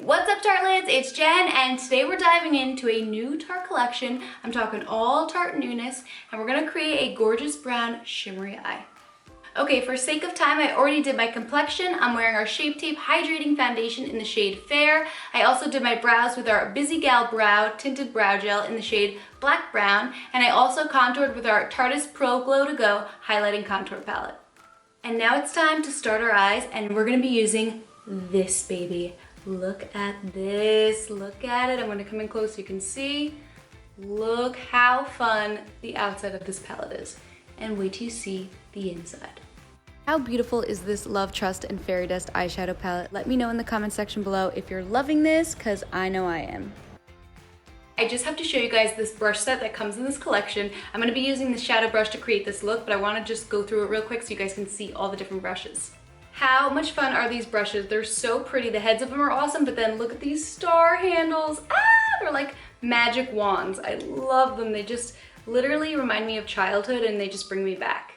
What's up, Tartelets? It's Jen, and today we're diving into a new Tarte collection. I'm talking all Tarte newness, and we're gonna create a gorgeous brown shimmery eye. Okay, for sake of time, I already did my complexion. I'm wearing our Shape Tape Hydrating Foundation in the shade Fair. I also did my brows with our Busy Gal Brow Tinted Brow Gel in the shade Black Brown, and I also contoured with our Tarte's Pro Glow To Go Highlighting Contour Palette. And now it's time to start our eyes, and we're gonna be using this baby. Look at this, look at it. I'm gonna come in close so you can see. Look how fun the outside of this palette is. And wait till you see the inside. How beautiful is this Love, Trust, and Fairy Dust eyeshadow palette? Let me know in the comment section below if you're loving this, because I know I am. I just have to show you guys this brush set that comes in this collection. I'm gonna be using the shadow brush to create this look, but I wanna just go through it real quick so you guys can see all the different brushes. How much fun are these brushes? They're so pretty. The heads of them are awesome, but then look at these star handles. They're like magic wands. I love them. They just literally remind me of childhood and they just bring me back.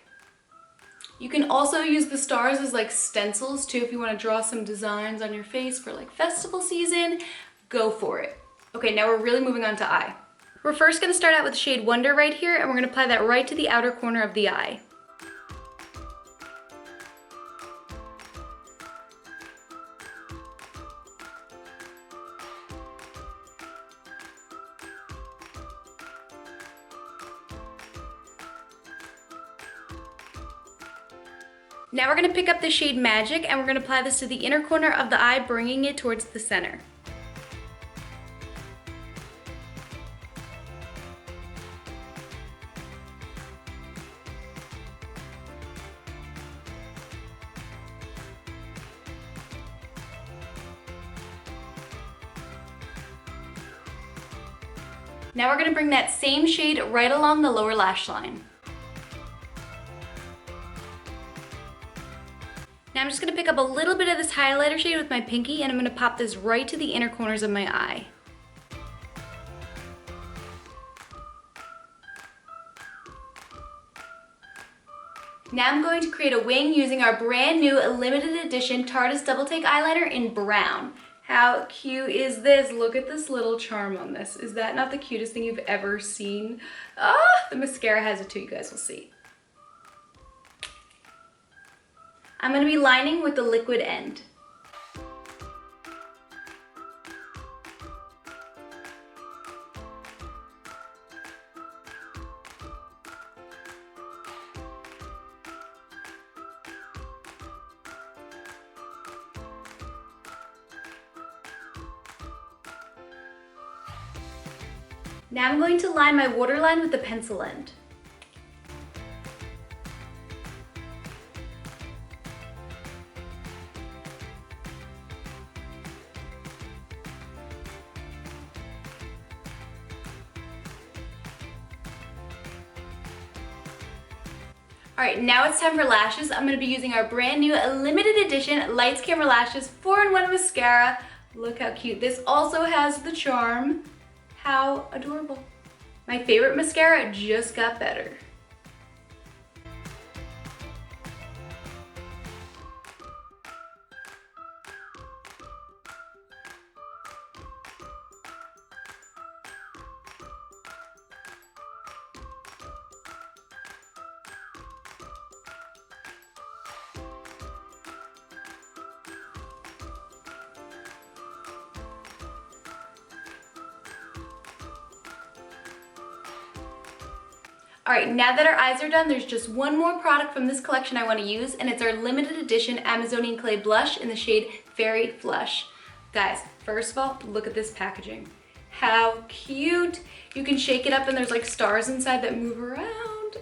You can also use the stars as like stencils too if you want to draw some designs on your face for like festival season. Go for it. Okay, now we're really moving on to eye. We're first going to start out with the shade Wonder right here, and we're going to apply that right to the outer corner of the eye. Now we're going to pick up the shade Magic, and we're going to apply this to the inner corner of the eye, bringing it towards the center. Now we're going to bring that same shade right along the lower lash line. Now I'm just going to pick up a little bit of this highlighter shade with my pinky, and I'm going to pop this right to the inner corners of my eye. Now I'm going to create a wing using our brand new limited edition Tarte's Double Take Eyeliner in brown. How cute is this? Look at this little charm on this. Is that not the cutest thing you've ever seen? The mascara has it too, you guys will see. I'm going to be lining with the liquid end. Now I'm going to line my waterline with the pencil end. All right, now it's time for lashes. I'm gonna be using our brand new limited edition Lights Camera Lashes 4-in-1 mascara. Look how cute. This also has the charm. How adorable. My favorite mascara just got better. All right, now that our eyes are done, there's just one more product from this collection I want to use, and it's our limited edition Amazonian Clay Blush in the shade Fairy Flush. Guys, first of all, look at this packaging. How cute. You can shake it up and there's like stars inside that move around.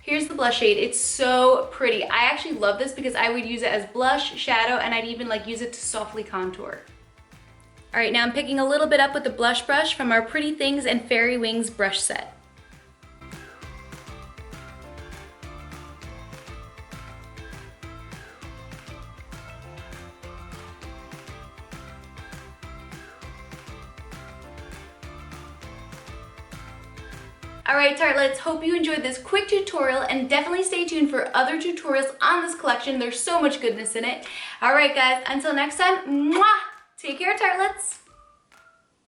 Here's the blush shade. It's so pretty. I actually love this because I would use it as blush, shadow, and I'd even like use it to softly contour. All right, now I'm picking a little bit up with the blush brush from our Pretty Things and Fairy Wings brush set. Alright Tartelets, hope you enjoyed this quick tutorial and definitely stay tuned for other tutorials on this collection. There's so much goodness in it. Alright guys, until next time, mwah! Take care, tartlets.